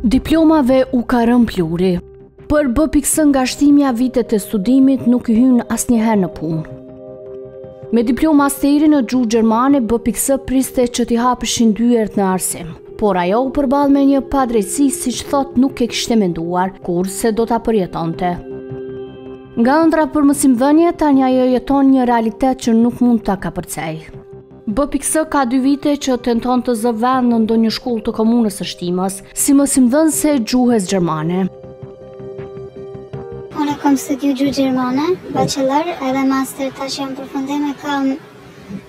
Diplomave u ka rënë pluri. Për BPX nga shtimja vitet e studimit nuk i hyn asnjëherë në punë. Me diploma masteri në gjuhë gjermane, BPX priste që t'i hapeshin dyert në arsim. Por ajo u përball me një padrejtësi, siç thot, nuk e kishte menduar kur se do ta përjetonte. Nga ëndra për mësimdhënie, tani ajo jeton një realitet që nuk mund ta kapërcej. BPX ka 2 vite që tenton të zë vend në ndonjë shkollë të komunës së Shtimës, si mësimdhënëse gjuhës gjermane. Unë kam studiu gjuhë gjermane, bachelor edhe master, tash jam përfundim e kam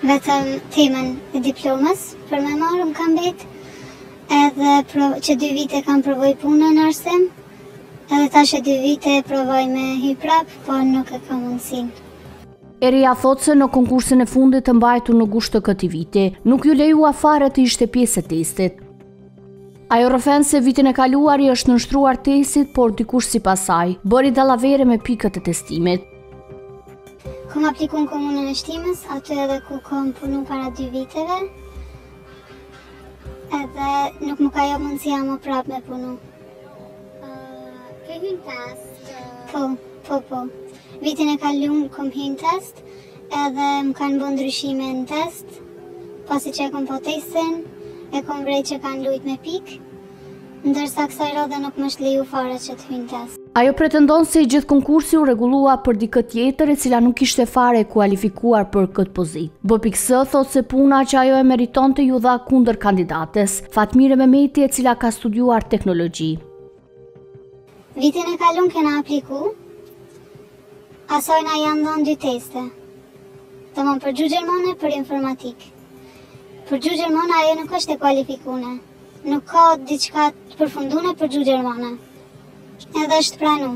vetëm temën e diplomës për me marrë, më kam betë, edhe që 2 vite kam provoj punën në arsim, edhe tash e 2 vite provoj me hy prap, por nuk e kam mundësin. Eria thot se në konkursin e fundit të mbajtur në gusht të këtij viti, nuk ju lejua fare të ishte pjesë e testit. Ajo rrëfen se vitin e kaluar i është nënshtruar testit, por dikush sipas saj bëri dallavere me pikët e testimit. Kam apliku në komunën e Shtimës, aty edhe ku kam punu para 2 viteve, edhe nuk më ka jap mundësia më prap me punu. Ke hyn test? Po. Vitin e kaluar kom hyn test, edhe më kanë bën ndryshime në test, pasi që e kom po testin, e kom vrejt që kanë lujt me pik, ndërsa kësaj radhe nuk më është leju fare që të hyn test. Ajo pretendon se i gjithë konkursi u rregullua për dikë tjetër e cila nuk ishte fare e kualifikuar për këtë pozitë. BPX thot se puna që ajo e meritonte ju dha kundër kandidates, Fatmire Mehmeti, e cila ka studiuar teknologji. Vitin e kaluar kena apliku, asoj na janë dhënë 2 teste. Domthon për gjuhë gjermane, për informatik. Për gjuhë gjermane ajo nuk është e kualifikune. Nuk ka diçka të përfundune për gjuhë gjermane. Edhe është pranu.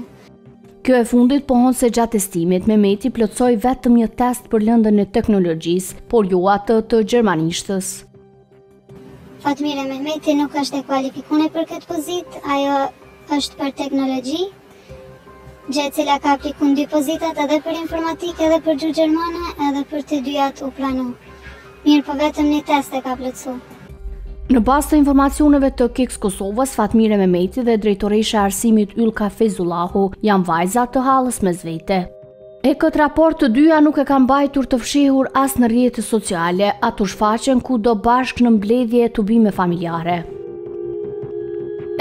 Kjo e fundit pohon se gjatë testimit Mehmeti plotsoi vetëm një test për lëndën e teknologjisë, por jo atë të gjermanishtës. Fatmire Mehmeti nuk është e kualifikune për këtë pozitë, ajo është për teknologji, gjë e cila ka apliku në 2 pozitat, edhe për informatik, edhe për gjuhë gjermane, edhe për të dyjat u pranu. Mirë, po vetëm një test e ka plotsu. Në bazë të informacioneve të KEX Kosovës, Fatmire Mehmeti dhe drejtoresha e arsimit Ylka Fezullahu janë vajza të hallës mes vete. E këtë raport të dyja nuk e kanë mbajtur të fshehur as në rrjetet sociale, ato shfaqen kudo bashkë në mbledhje e tubime familjare.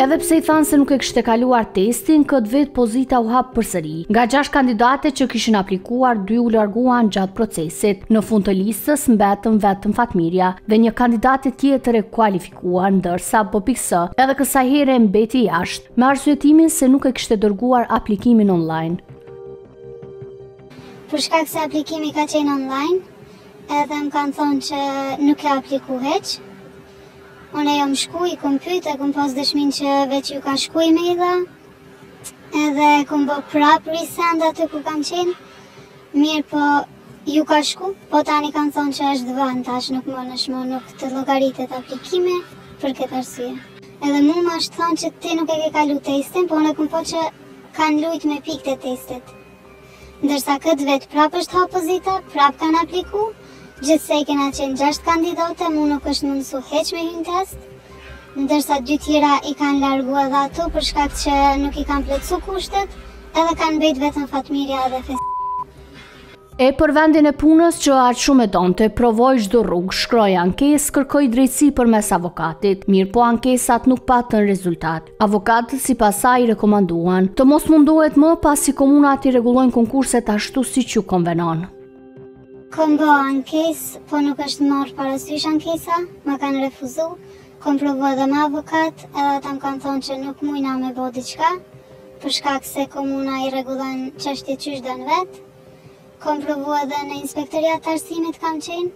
Edhe pse i thanë se nuk e kishte kaluar testin, këtë vetë pozita u hap përsëri. Nga 6 kandidate që kishin aplikuar, 2 u larguan gjatë procesit. Në fund të listës mbetën vetëm Fatmirja dhe një kandidate tjetër e kualifikuar, ndërsa BPX edhe kësaj here mbeti jashtë, me arsyetimin se nuk e kishte dërguar aplikimin online. Për shkak se aplikimi ka qenë online, edhe më kanë thonë që nuk e apliku heq. Unë jam shku, i kom pyet, e kom pas dëshmin që veç ju ka shku e-maila, edhe kom bë prap resend aty ku kam qenë. Mirë, po ju ka shku, po tani kanë thonë që është dhënë tash, nuk nuk të llogaritet aplikime për këtë arsye. Edhe mu më është thonë që ti nuk e ke kalu testin, po unë kom po që kanë lujt me pikët e testit. Ndërsa këtë vetë prap është ha pozita, prap kanë apliku, gjithse i kena qenë 6 kandidate, mu nuk është mundësu heq me hyn test, ndërsa 2 tjera i kanë largu edhe ato për shkak që nuk i kanë plotsu kushtet, edhe kanë bejt vetëm Fatmirja edhe E për vendin e punës që aq shumë e donte, provoj çdo rrugë, shkroi ankesë, kërkoi drejtësi përmes avokatit, mirë po ankesat nuk patën rezultat. Avokatët sipas saj rekomanduan të mos mundohet më pasi komunat i rregullojnë konkurset ashtu siç ju konvenon. Kom bë ankesë, po nuk është marrë parasysh ankesa, më kanë refuzu, kom provu edhe me avokat, edhe ata më kanë thonë që nuk mujna me bë diçka, për shkak se komuna i rregullon çështjet qysh don vet. Kom provu edhe në inspektoriat të arsimit kam qenë,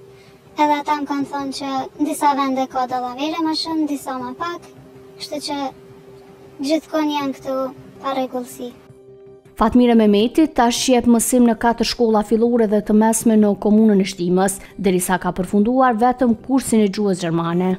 edhe ata më kanë thonë që në disa vende ka dallavere më shumë, në disa më pak, kështu që gjithkohë janë këtu parregullsi. Fatmire Mehmeti tash jep mësim në 4 shkolla fillore dhe të mesme në komunën e Shtimës, derisa ka përfunduar vetëm kursin e gjuhës gjermane.